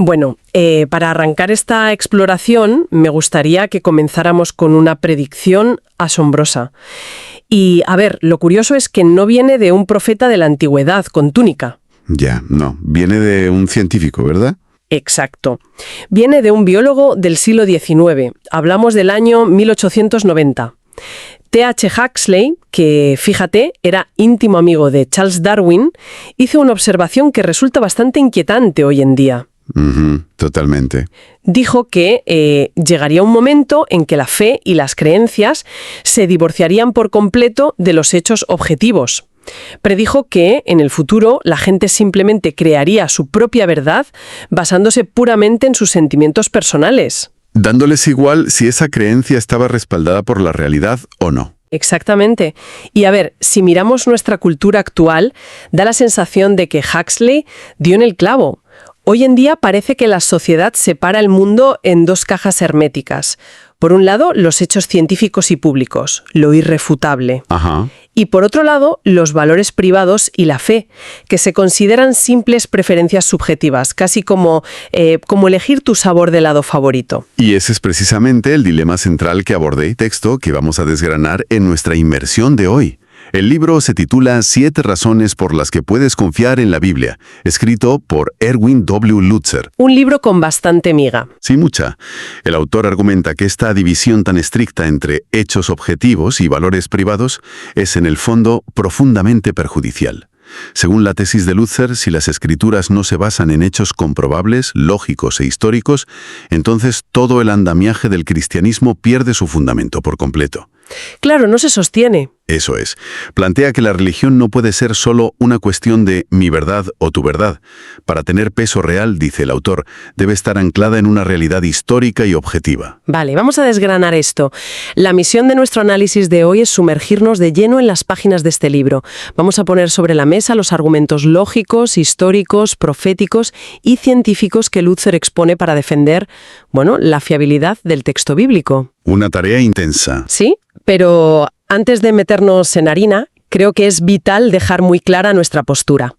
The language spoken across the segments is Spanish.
Bueno, para arrancar esta exploración me gustaría que comenzáramos con una predicción asombrosa. Y, a ver, lo curioso es que no viene de un profeta de la antigüedad con túnica. Ya, no. Viene de un científico, ¿verdad? Exacto. Viene de un biólogo del siglo XIX. Hablamos del año 1890. T.H. Huxley, que, fíjate, era íntimo amigo de Charles Darwin, hizo una observación que resulta bastante inquietante hoy en día. Totalmente. Dijo que llegaría un momento en que la fe y las creencias se divorciarían por completo de los hechos objetivos. Predijo que, en el futuro, la gente simplemente crearía su propia verdad basándose puramente en sus sentimientos personales. Dándoles igual si esa creencia estaba respaldada por la realidad o no. Exactamente. Y a ver, si miramos nuestra cultura actual, da la sensación de que Huxley dio en el clavo. Hoy en día parece que la sociedad separa el mundo en dos cajas herméticas. Por un lado, los hechos científicos y públicos, lo irrefutable. Ajá. Y por otro lado, los valores privados y la fe, que se consideran simples preferencias subjetivas, casi como elegir tu sabor de helado favorito. Y ese es precisamente el dilema central que abordé y texto que vamos a desgranar en nuestra inmersión de hoy. El libro se titula 7 razones por las que puedes confiar en la Biblia, escrito por Erwin W. Lutzer. Un libro con bastante miga. Sí, mucha. El autor argumenta que esta división tan estricta entre hechos objetivos y valores privados es en el fondo profundamente perjudicial. Según la tesis de Lutzer, si las escrituras no se basan en hechos comprobables, lógicos e históricos, entonces todo el andamiaje del cristianismo pierde su fundamento por completo. Claro, no se sostiene. Eso es. Plantea que la religión no puede ser solo una cuestión de mi verdad o tu verdad. Para tener peso real, dice el autor, debe estar anclada en una realidad histórica y objetiva. Vale, vamos a desgranar esto. La misión de nuestro análisis de hoy es sumergirnos de lleno en las páginas de este libro. Vamos a poner sobre la mesa los argumentos lógicos, históricos, proféticos y científicos que Lutzer expone para defender, la fiabilidad del texto bíblico. Una tarea intensa. Sí, pero antes de meternos en harina, creo que es vital dejar muy clara nuestra postura.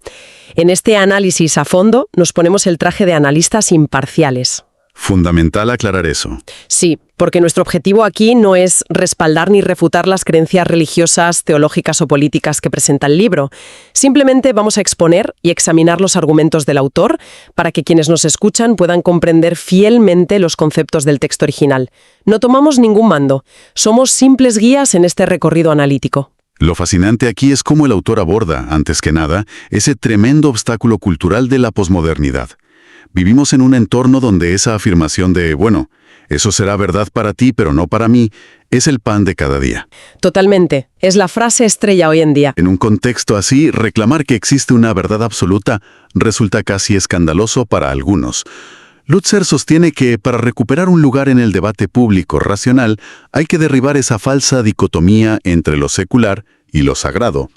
En este análisis a fondo nos ponemos el traje de analistas imparciales. Fundamental aclarar eso. Sí, porque nuestro objetivo aquí no es respaldar ni refutar las creencias religiosas, teológicas o políticas que presenta el libro. Simplemente vamos a exponer y examinar los argumentos del autor para que quienes nos escuchan puedan comprender fielmente los conceptos del texto original. No tomamos ningún mando, somos simples guías en este recorrido analítico. Lo fascinante aquí es cómo el autor aborda, antes que nada, ese tremendo obstáculo cultural de la posmodernidad. Vivimos en un entorno donde esa afirmación de, eso será verdad para ti, pero no para mí, es el pan de cada día. Totalmente. Es la frase estrella hoy en día. En un contexto así, reclamar que existe una verdad absoluta resulta casi escandaloso para algunos. Lutzer sostiene que para recuperar un lugar en el debate público racional hay que derribar esa falsa dicotomía entre lo secular y lo sagrado.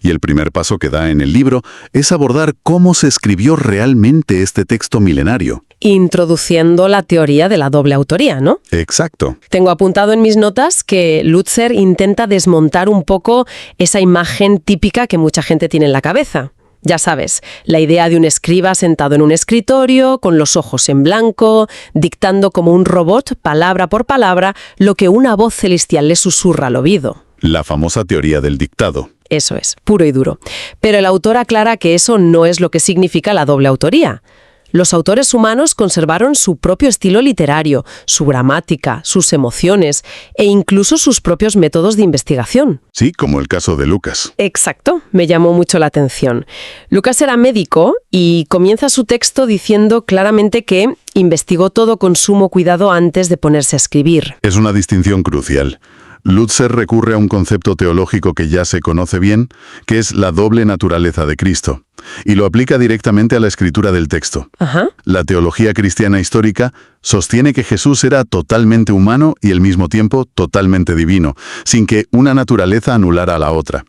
Y el primer paso que da en el libro es abordar cómo se escribió realmente este texto milenario. Introduciendo la teoría de la doble autoría, ¿no? Exacto. Tengo apuntado en mis notas que Lutzer intenta desmontar un poco esa imagen típica que mucha gente tiene en la cabeza. Ya sabes, la idea de un escriba sentado en un escritorio, con los ojos en blanco, dictando como un robot, palabra por palabra, lo que una voz celestial le susurra al oído. La famosa teoría del dictado. Eso es, puro y duro. Pero el autor aclara que eso no es lo que significa la doble autoría. Los autores humanos conservaron su propio estilo literario, su gramática, sus emociones e incluso sus propios métodos de investigación. Sí, como el caso de Lucas. Exacto, me llamó mucho la atención. Lucas era médico y comienza su texto diciendo claramente que investigó todo con sumo cuidado antes de ponerse a escribir. Es una distinción crucial. Lutzer recurre a un concepto teológico que ya se conoce bien, que es la doble naturaleza de Cristo, y lo aplica directamente a la escritura del texto. Ajá. La teología cristiana histórica sostiene que Jesús era totalmente humano y al mismo tiempo totalmente divino, sin que una naturaleza anulara a la otra.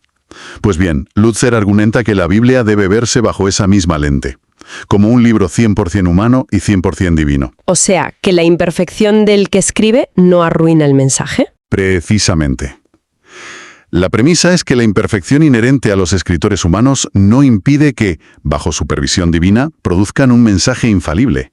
Pues bien, Lutzer argumenta que la Biblia debe verse bajo esa misma lente, como un libro 100% humano y 100% divino. O sea, que la imperfección del que escribe no arruina el mensaje. Precisamente. La premisa es que la imperfección inherente a los escritores humanos no impide que, bajo supervisión divina, produzcan un mensaje infalible.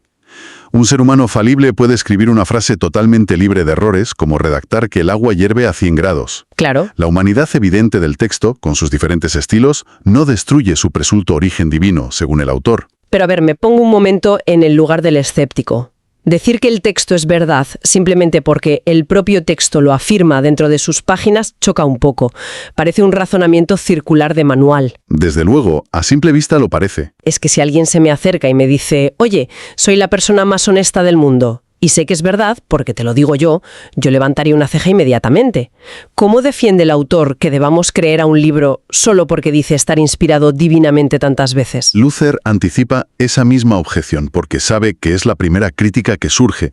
Un ser humano falible puede escribir una frase totalmente libre de errores, como redactar que el agua hierve a 100 grados. Claro. La humanidad evidente del texto, con sus diferentes estilos, no destruye su presunto origen divino, según el autor. Pero a ver, me pongo un momento en el lugar del escéptico. Decir que el texto es verdad simplemente porque el propio texto lo afirma dentro de sus páginas choca un poco. Parece un razonamiento circular de manual. Desde luego, a simple vista lo parece. Es que si alguien se me acerca y me dice, oye, soy la persona más honesta del mundo, y sé que es verdad, porque te lo digo yo levantaría una ceja inmediatamente. ¿Cómo defiende el autor que debamos creer a un libro solo porque dice estar inspirado divinamente tantas veces? Luther anticipa esa misma objeción porque sabe que es la primera crítica que surge.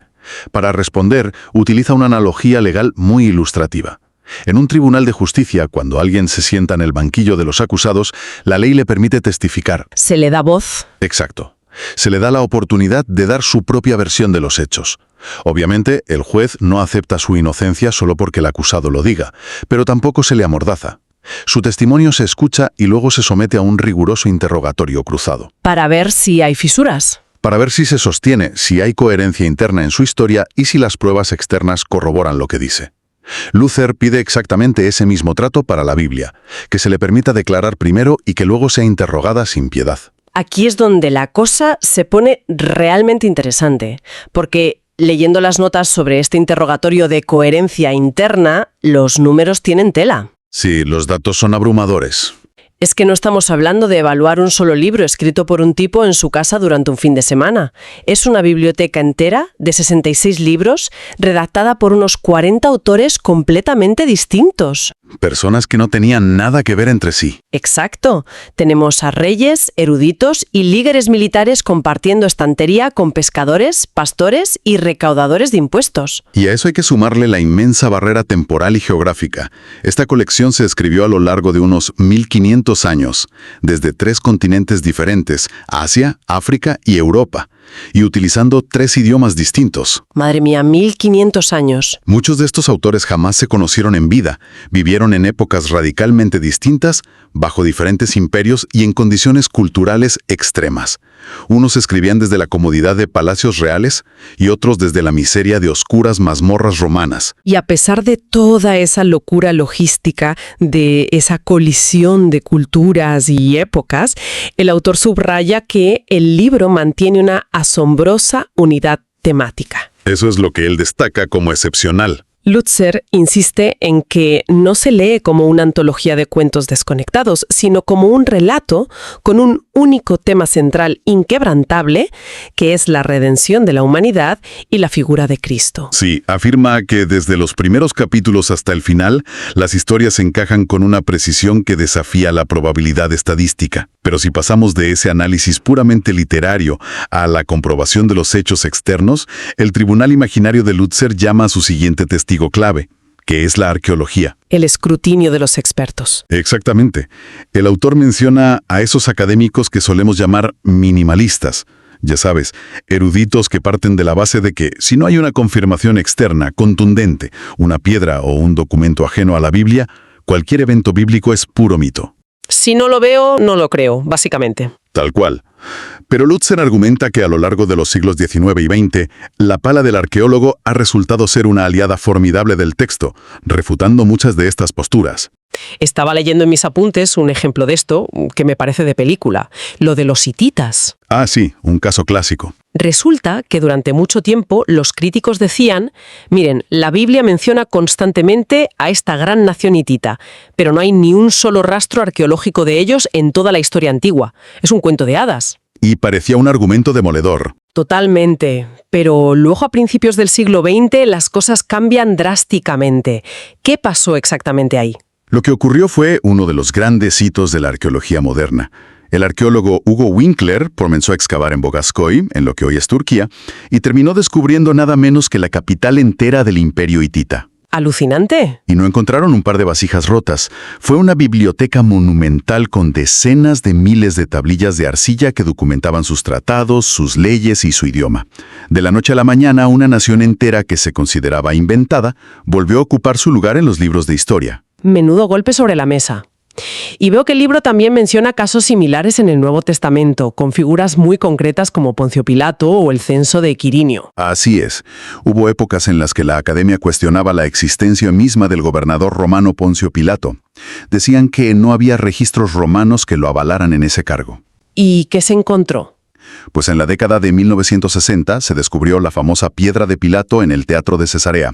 Para responder, utiliza una analogía legal muy ilustrativa. En un tribunal de justicia, cuando alguien se sienta en el banquillo de los acusados, la ley le permite testificar. ¿Se le da voz? Exacto. Se le da la oportunidad de dar su propia versión de los hechos. Obviamente, el juez no acepta su inocencia solo porque el acusado lo diga, pero tampoco se le amordaza. Su testimonio se escucha y luego se somete a un riguroso interrogatorio cruzado. Para ver si hay fisuras. Para ver si se sostiene, si hay coherencia interna en su historia y si las pruebas externas corroboran lo que dice. Luther pide exactamente ese mismo trato para la Biblia, que se le permita declarar primero y que luego sea interrogada sin piedad. Aquí es donde la cosa se pone realmente interesante, porque leyendo las notas sobre este interrogatorio de coherencia interna, los números tienen tela. Sí, los datos son abrumadores. Es que no estamos hablando de evaluar un solo libro escrito por un tipo en su casa durante un fin de semana. Es una biblioteca entera de 66 libros, redactada por unos 40 autores completamente distintos. Personas que no tenían nada que ver entre sí. Exacto. Tenemos a reyes, eruditos y líderes militares compartiendo estantería con pescadores, pastores y recaudadores de impuestos. Y a eso hay que sumarle la inmensa barrera temporal y geográfica. Esta colección se escribió a lo largo de unos 1500 años, desde 3 continentes diferentes, Asia, África y Europa, y utilizando 3 idiomas distintos. Madre mía, 1500 años. Muchos de estos autores jamás se conocieron en vida, vivieron en épocas radicalmente distintas, bajo diferentes imperios y en condiciones culturales extremas. Unos escribían desde la comodidad de palacios reales y otros desde la miseria de oscuras mazmorras romanas. Y a pesar de toda esa locura logística, de esa colisión de culturas y épocas, el autor subraya que el libro mantiene una asombrosa unidad temática. Eso es lo que él destaca como excepcional. Lutzer insiste en que no se lee como una antología de cuentos desconectados, sino como un relato con un único tema central inquebrantable, que es la redención de la humanidad y la figura de Cristo. Sí, afirma que desde los primeros capítulos hasta el final, las historias encajan con una precisión que desafía la probabilidad estadística. Pero si pasamos de ese análisis puramente literario a la comprobación de los hechos externos, el tribunal imaginario de Lutzer llama a su siguiente testigo clave, que es la arqueología. El escrutinio de los expertos. Exactamente. El autor menciona a esos académicos que solemos llamar minimalistas. Ya sabes, eruditos que parten de la base de que, si no hay una confirmación externa, contundente, una piedra o un documento ajeno a la Biblia, cualquier evento bíblico es puro mito. Si no lo veo, no lo creo, básicamente. Tal cual. Pero Lutzer argumenta que a lo largo de los siglos XIX y XX, la pala del arqueólogo ha resultado ser una aliada formidable del texto, refutando muchas de estas posturas. Estaba leyendo en mis apuntes un ejemplo de esto que me parece de película, lo de los hititas. Ah, sí, un caso clásico. Resulta que durante mucho tiempo los críticos decían, miren, la Biblia menciona constantemente a esta gran nación hitita, pero no hay ni un solo rastro arqueológico de ellos en toda la historia antigua. Es un cuento de hadas. Y parecía un argumento demoledor. Totalmente, pero luego a principios del siglo XX las cosas cambian drásticamente. ¿Qué pasó exactamente ahí? Lo que ocurrió fue uno de los grandes hitos de la arqueología moderna. El arqueólogo Hugo Winkler comenzó a excavar en Boğazköy, en lo que hoy es Turquía, y terminó descubriendo nada menos que la capital entera del imperio hitita. ¡Alucinante! Y no encontraron un par de vasijas rotas. Fue una biblioteca monumental con decenas de miles de tablillas de arcilla que documentaban sus tratados, sus leyes y su idioma. De la noche a la mañana, una nación entera que se consideraba inventada volvió a ocupar su lugar en los libros de historia. Menudo golpe sobre la mesa. Y veo que el libro también menciona casos similares en el Nuevo Testamento, con figuras muy concretas como Poncio Pilato o el censo de Quirinio. Así es. Hubo épocas en las que la Academia cuestionaba la existencia misma del gobernador romano Poncio Pilato. Decían que no había registros romanos que lo avalaran en ese cargo. ¿Y qué se encontró? Pues en la década de 1960 se descubrió la famosa piedra de Pilato en el Teatro de Cesarea.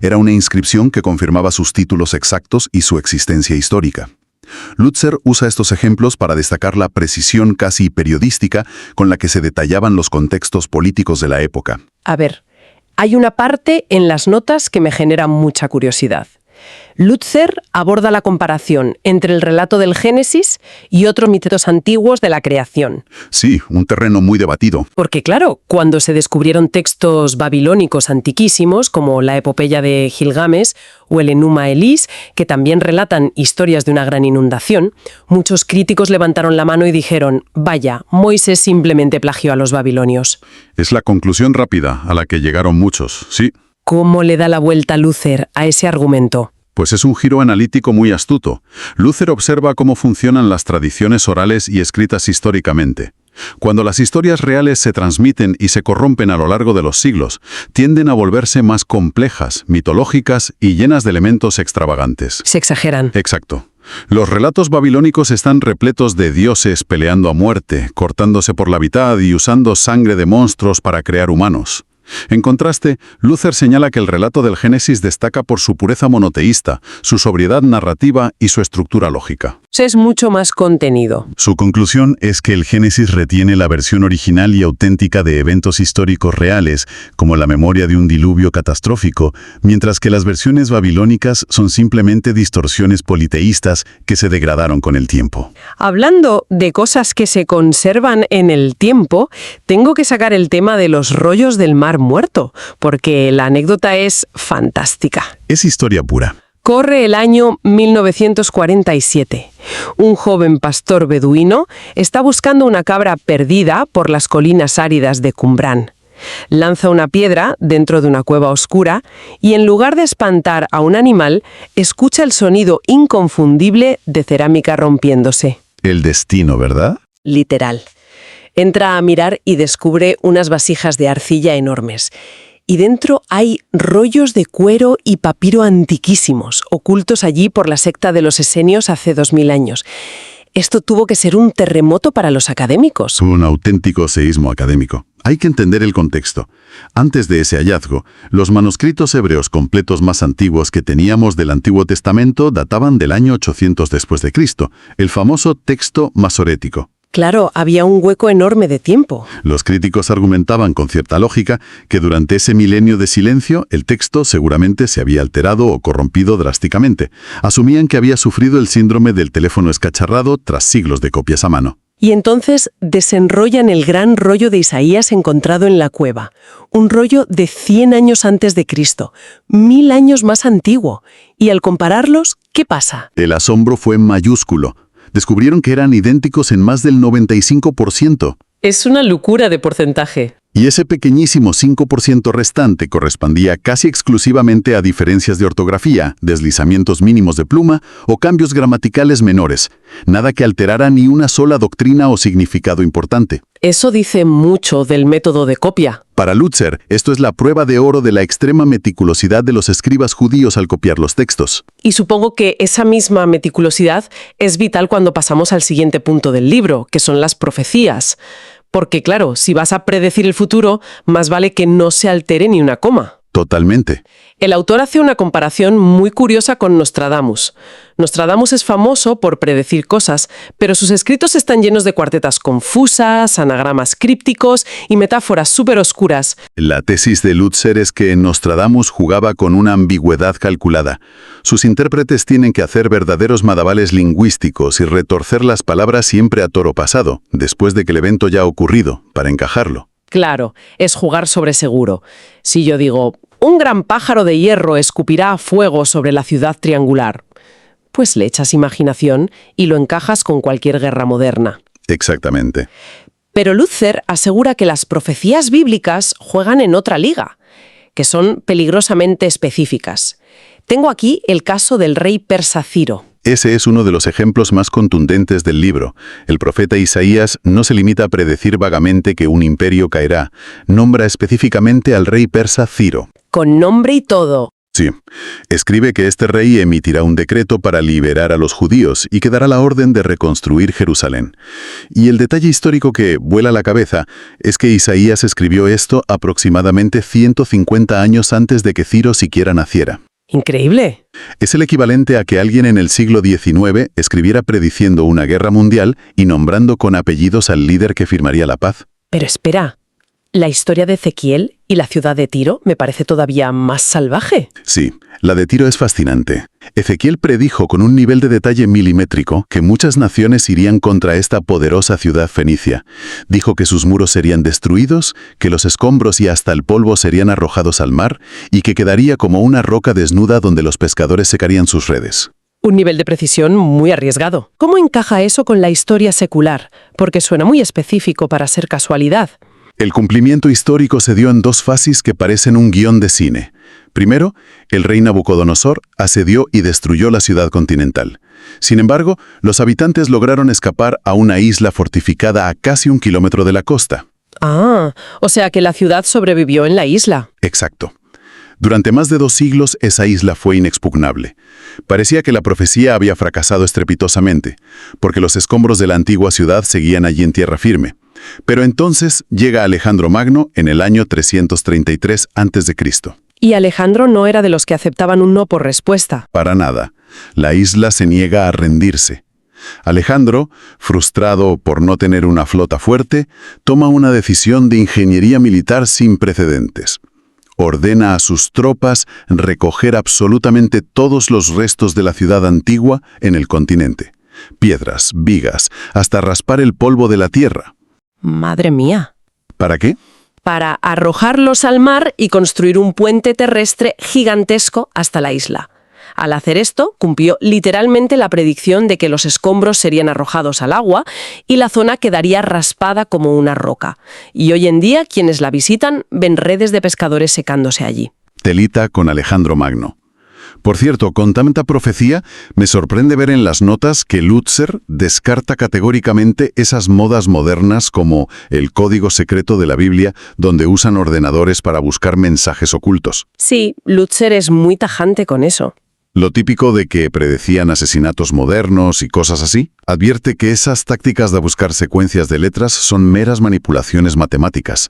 Era una inscripción que confirmaba sus títulos exactos y su existencia histórica. Lutzer usa estos ejemplos para destacar la precisión casi periodística con la que se detallaban los contextos políticos de la época. A ver, hay una parte en las notas que me genera mucha curiosidad. Lutzer aborda la comparación entre el relato del Génesis y otros mitos antiguos de la creación. Sí, un terreno muy debatido. Porque claro, cuando se descubrieron textos babilónicos antiquísimos, como la epopeya de Gilgamesh o el Enuma Elís, que también relatan historias de una gran inundación, muchos críticos levantaron la mano y dijeron, vaya, Moisés simplemente plagió a los babilonios. Es la conclusión rápida a la que llegaron muchos, sí. ¿Cómo le da la vuelta Lutzer a ese argumento? Pues es un giro analítico muy astuto. Lutzer observa cómo funcionan las tradiciones orales y escritas históricamente. Cuando las historias reales se transmiten y se corrompen a lo largo de los siglos, tienden a volverse más complejas, mitológicas y llenas de elementos extravagantes. Se exageran. Exacto. Los relatos babilónicos están repletos de dioses peleando a muerte, cortándose por la mitad y usando sangre de monstruos para crear humanos. En contraste, Lutzer señala que el relato del Génesis destaca por su pureza monoteísta, su sobriedad narrativa y su estructura lógica. Es mucho más contenido. Su conclusión es que el Génesis retiene la versión original y auténtica de eventos históricos reales, como la memoria de un diluvio catastrófico, mientras que las versiones babilónicas son simplemente distorsiones politeístas que se degradaron con el tiempo. Hablando de cosas que se conservan en el tiempo, tengo que sacar el tema de los rollos del Mar Muerto, porque la anécdota es fantástica. Es historia pura. Corre el año 1947. Un joven pastor beduino está buscando una cabra perdida por las colinas áridas de Qumrán. Lanza una piedra dentro de una cueva oscura y en lugar de espantar a un animal, escucha el sonido inconfundible de cerámica rompiéndose. El destino, ¿verdad? Literal. Entra a mirar y descubre unas vasijas de arcilla enormes. Y dentro hay rollos de cuero y papiro antiquísimos, ocultos allí por la secta de los esenios hace 2000 años. Esto tuvo que ser un terremoto para los académicos. Un auténtico seísmo académico. Hay que entender el contexto. Antes de ese hallazgo, los manuscritos hebreos completos más antiguos que teníamos del Antiguo Testamento databan del año 800 después de Cristo, el famoso texto masorético. Claro, había un hueco enorme de tiempo. Los críticos argumentaban con cierta lógica que durante ese milenio de silencio el texto seguramente se había alterado o corrompido drásticamente. Asumían que había sufrido el síndrome del teléfono escacharrado tras siglos de copias a mano. Y entonces desenrollan el gran rollo de Isaías encontrado en la cueva. Un rollo de 100 años antes de Cristo, 1000 años más antiguo. Y al compararlos, ¿qué pasa? El asombro fue mayúsculo. Descubrieron que eran idénticos en más del 95%. Es una locura de porcentaje. Y ese pequeñísimo 5% restante correspondía casi exclusivamente a diferencias de ortografía, deslizamientos mínimos de pluma o cambios gramaticales menores. Nada que alterara ni una sola doctrina o significado importante. Eso dice mucho del método de copia. Para Lutzer, esto es la prueba de oro de la extrema meticulosidad de los escribas judíos al copiar los textos. Y supongo que esa misma meticulosidad es vital cuando pasamos al siguiente punto del libro, que son las profecías. Porque claro, si vas a predecir el futuro, más vale que no se altere ni una coma. Totalmente. El autor hace una comparación muy curiosa con Nostradamus. Nostradamus es famoso por predecir cosas, pero sus escritos están llenos de cuartetas confusas, anagramas crípticos y metáforas súper oscuras. La tesis de Lutzer es que Nostradamus jugaba con una ambigüedad calculada. Sus intérpretes tienen que hacer verdaderos madavales lingüísticos y retorcer las palabras siempre a toro pasado, después de que el evento ya ha ocurrido, para encajarlo. Claro, es jugar sobre seguro. Si yo digo, un gran pájaro de hierro escupirá fuego sobre la ciudad triangular, pues le echas imaginación y lo encajas con cualquier guerra moderna. Exactamente. Pero Lutzer asegura que las profecías bíblicas juegan en otra liga, que son peligrosamente específicas. Tengo aquí el caso del rey persa Ciro. Ese es uno de los ejemplos más contundentes del libro. El profeta Isaías no se limita a predecir vagamente que un imperio caerá. Nombra específicamente al rey persa Ciro. Con nombre y todo. Sí. Escribe que este rey emitirá un decreto para liberar a los judíos y que dará la orden de reconstruir Jerusalén. Y el detalle histórico que vuela la cabeza es que Isaías escribió esto aproximadamente 150 años antes de que Ciro siquiera naciera. Increíble. Es el equivalente a que alguien en el siglo XIX escribiera prediciendo una guerra mundial y nombrando con apellidos al líder que firmaría la paz. Pero espera, la historia de Ezequiel y la ciudad de Tiro me parece todavía más salvaje. Sí, la de Tiro es fascinante. Ezequiel predijo con un nivel de detalle milimétrico que muchas naciones irían contra esta poderosa ciudad fenicia. Dijo que sus muros serían destruidos, que los escombros y hasta el polvo serían arrojados al mar y que quedaría como una roca desnuda donde los pescadores secarían sus redes. Un nivel de precisión muy arriesgado. ¿Cómo encaja eso con la historia secular? Porque suena muy específico para ser casualidad. El cumplimiento histórico se dio en dos fases que parecen un guión de cine. Primero, el rey Nabucodonosor asedió y destruyó la ciudad continental. Sin embargo, los habitantes lograron escapar a una isla fortificada a casi 1 kilómetro de la costa. Ah, o sea que la ciudad sobrevivió en la isla. Exacto. Durante más de 2 siglos, esa isla fue inexpugnable. Parecía que la profecía había fracasado estrepitosamente, porque los escombros de la antigua ciudad seguían allí en tierra firme. Pero entonces llega Alejandro Magno en el año 333 a.C. Y Alejandro no era de los que aceptaban un no por respuesta. Para nada. La isla se niega a rendirse. Alejandro, frustrado por no tener una flota fuerte, toma una decisión de ingeniería militar sin precedentes. Ordena a sus tropas recoger absolutamente todos los restos de la ciudad antigua en el continente. Piedras, vigas, hasta raspar el polvo de la tierra. Madre mía. ¿Para qué? Para arrojarlos al mar y construir un puente terrestre gigantesco hasta la isla. Al hacer esto, cumplió literalmente la predicción de que los escombros serían arrojados al agua y la zona quedaría raspada como una roca. Y hoy en día, quienes la visitan ven redes de pescadores secándose allí. Telita con Alejandro Magno. Por cierto, con tanta profecía, me sorprende ver en las notas que Lutzer descarta categóricamente esas modas modernas como el código secreto de la Biblia, donde usan ordenadores para buscar mensajes ocultos. Sí, Lutzer es muy tajante con eso. Lo típico de que predecían asesinatos modernos y cosas así, advierte que esas tácticas de buscar secuencias de letras son meras manipulaciones matemáticas.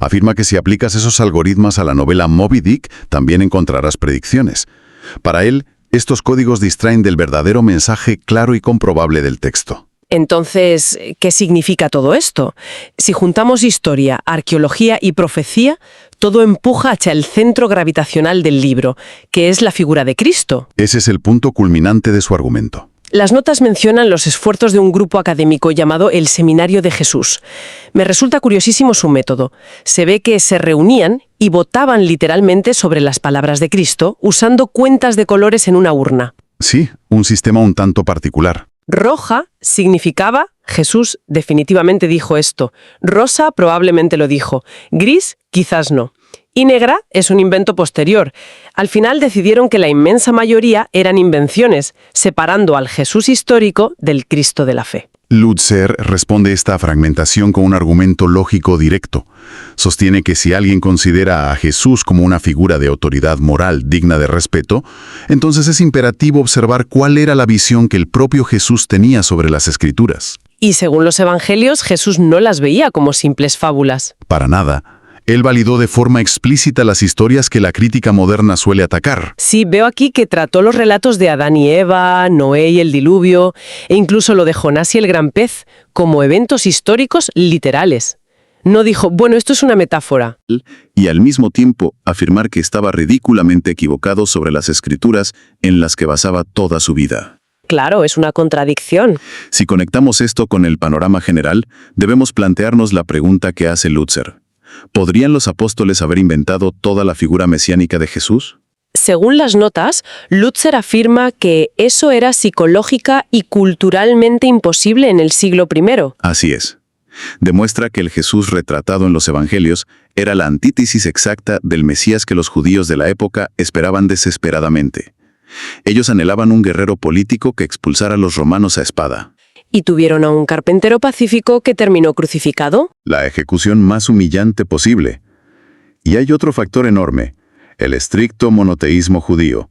Afirma que si aplicas esos algoritmos a la novela Moby Dick, también encontrarás predicciones. Para él, estos códigos distraen del verdadero mensaje claro y comprobable del texto. Entonces, ¿qué significa todo esto? Si juntamos historia, arqueología y profecía, todo empuja hacia el centro gravitacional del libro, que es la figura de Cristo. Ese es el punto culminante de su argumento. Las notas mencionan los esfuerzos de un grupo académico llamado el Seminario de Jesús. Me resulta curiosísimo su método. Se ve que se reunían y votaban literalmente sobre las palabras de Cristo usando cuentas de colores en una urna. Sí, un sistema un tanto particular. Roja significaba Jesús definitivamente dijo esto. Rosa probablemente lo dijo. Gris quizás no. Y negra es un invento posterior. Al final decidieron que la inmensa mayoría eran invenciones, separando al Jesús histórico del Cristo de la fe. Lutzer responde esta fragmentación con un argumento lógico directo. Sostiene que si alguien considera a Jesús como una figura de autoridad moral digna de respeto, entonces es imperativo observar cuál era la visión que el propio Jesús tenía sobre las Escrituras. Y según los evangelios, Jesús no las veía como simples fábulas. Para nada. Él validó de forma explícita las historias que la crítica moderna suele atacar. Sí, veo aquí que trató los relatos de Adán y Eva, Noé y el diluvio, e incluso lo de Jonás y el gran pez, como eventos históricos literales. No dijo, bueno, esto es una metáfora. Y al mismo tiempo afirmar que estaba ridículamente equivocado sobre las escrituras en las que basaba toda su vida. Claro, es una contradicción. Si conectamos esto con el panorama general, debemos plantearnos la pregunta que hace Lutzer. ¿Podrían los apóstoles haber inventado toda la figura mesiánica de Jesús? Según las notas, Lutzer afirma que eso era psicológica y culturalmente imposible en el siglo I. Así es. Demuestra que el Jesús retratado en los evangelios era la antítesis exacta del Mesías que los judíos de la época esperaban desesperadamente. Ellos anhelaban un guerrero político que expulsara a los romanos a espada. Y tuvieron a un carpintero pacífico que terminó crucificado. La ejecución más humillante posible. Y hay otro factor enorme, el estricto monoteísmo judío.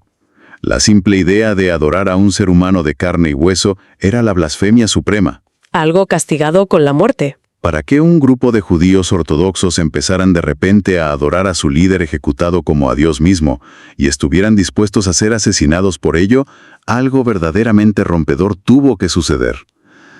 La simple idea de adorar a un ser humano de carne y hueso era la blasfemia suprema. Algo castigado con la muerte. ¿Para qué un grupo de judíos ortodoxos empezaran de repente a adorar a su líder ejecutado como a Dios mismo y estuvieran dispuestos a ser asesinados por ello? Algo verdaderamente rompedor tuvo que suceder.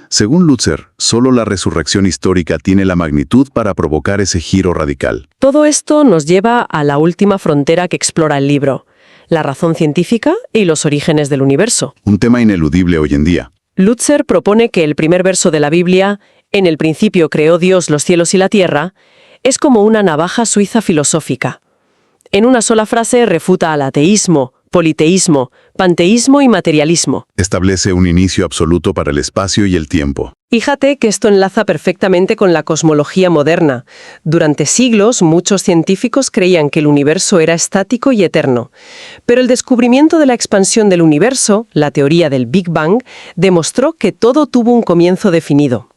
Según Lutzer, solo la resurrección histórica tiene la magnitud para provocar ese giro radical. Todo esto nos lleva a la última frontera que explora el libro, la razón científica y los orígenes del universo. Un tema ineludible hoy en día. Lutzer propone que el primer verso de la Biblia, "En el principio creó Dios los cielos y la tierra", es como una navaja suiza filosófica. En una sola frase refuta al ateísmo, politeísmo, panteísmo y materialismo. Establece un inicio absoluto para el espacio y el tiempo. Fíjate que esto enlaza perfectamente con la cosmología moderna. Durante siglos, muchos científicos creían que el universo era estático y eterno. Pero el descubrimiento de la expansión del universo, la teoría del Big Bang, demostró que todo tuvo un comienzo definido.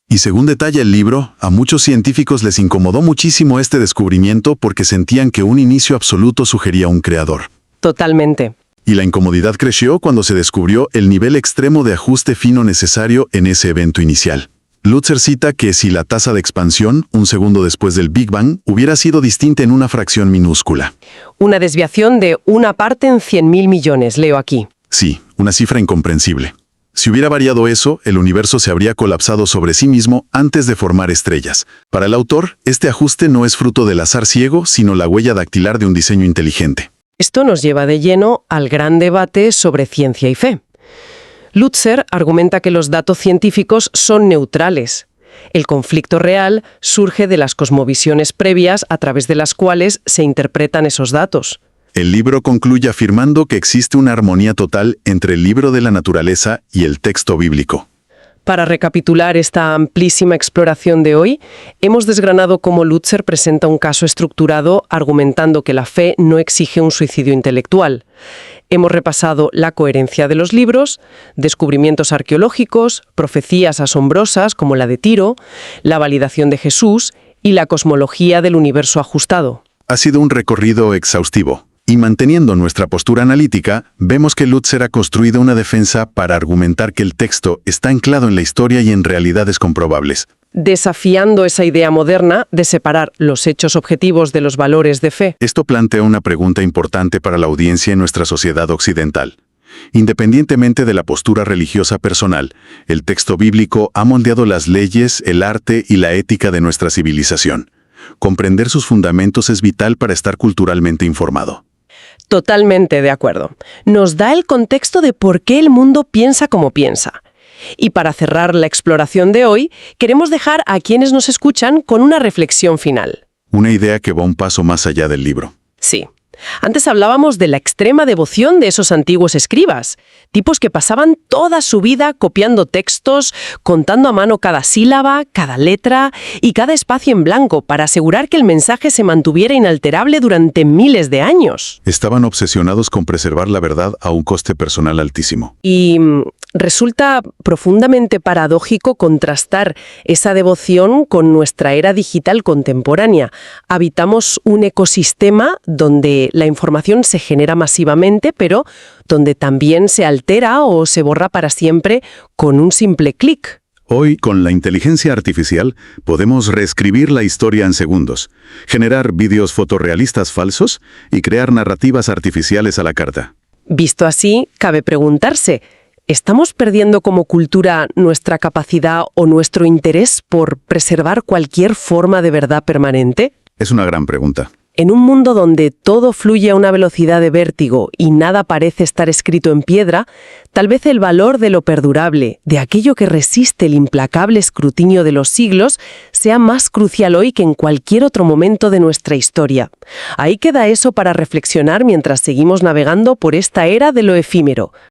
Y según detalla el libro, a muchos científicos les incomodó muchísimo este descubrimiento porque sentían que un inicio absoluto sugería un creador. Totalmente. Y la incomodidad creció cuando se descubrió el nivel extremo de ajuste fino necesario en ese evento inicial. Lutzer cita que si la tasa de expansión, un segundo después del Big Bang, hubiera sido distinta en una fracción minúscula. Una desviación de 1 parte en 100.000 millones, leo aquí. Sí, una cifra incomprensible. Si hubiera variado eso, el universo se habría colapsado sobre sí mismo antes de formar estrellas. Para el autor, este ajuste no es fruto del azar ciego, sino la huella dactilar de un diseño inteligente. Esto nos lleva de lleno al gran debate sobre ciencia y fe. Lutzer argumenta que los datos científicos son neutrales. El conflicto real surge de las cosmovisiones previas a través de las cuales se interpretan esos datos. El libro concluye afirmando que existe una armonía total entre el libro de la naturaleza y el texto bíblico. Para recapitular esta amplísima exploración de hoy, hemos desgranado cómo Lutzer presenta un caso estructurado argumentando que la fe no exige un suicidio intelectual. Hemos repasado la coherencia de los libros, descubrimientos arqueológicos, profecías asombrosas como la de Tiro, la validación de Jesús y la cosmología del universo ajustado. Ha sido un recorrido exhaustivo. Y manteniendo nuestra postura analítica, vemos que Lutzer ha construido una defensa para argumentar que el texto está anclado en la historia y en realidades comprobables. Desafiando esa idea moderna de separar los hechos objetivos de los valores de fe. Esto plantea una pregunta importante para la audiencia en nuestra sociedad occidental. Independientemente de la postura religiosa personal, el texto bíblico ha moldeado las leyes, el arte y la ética de nuestra civilización. Comprender sus fundamentos es vital para estar culturalmente informado. Totalmente de acuerdo. Nos da el contexto de por qué el mundo piensa como piensa. Y para cerrar la exploración de hoy, queremos dejar a quienes nos escuchan con una reflexión final. Una idea que va un paso más allá del libro. Sí. Antes hablábamos de la extrema devoción de esos antiguos escribas, tipos que pasaban toda su vida copiando textos, contando a mano cada sílaba, cada letra y cada espacio en blanco para asegurar que el mensaje se mantuviera inalterable durante miles de años. Estaban obsesionados con preservar la verdad a un coste personal altísimo. Y resulta profundamente paradójico contrastar esa devoción con nuestra era digital contemporánea. Habitamos un ecosistema donde la información se genera masivamente, pero donde también se altera o se borra para siempre con un simple clic. Hoy, con la inteligencia artificial, podemos reescribir la historia en segundos, generar vídeos fotorrealistas falsos y crear narrativas artificiales a la carta. Visto así, cabe preguntarse, ¿estamos perdiendo como cultura nuestra capacidad o nuestro interés por preservar cualquier forma de verdad permanente? Es una gran pregunta. En un mundo donde todo fluye a una velocidad de vértigo y nada parece estar escrito en piedra, tal vez el valor de lo perdurable, de aquello que resiste el implacable escrutinio de los siglos, sea más crucial hoy que en cualquier otro momento de nuestra historia. Ahí queda eso para reflexionar mientras seguimos navegando por esta era de lo efímero.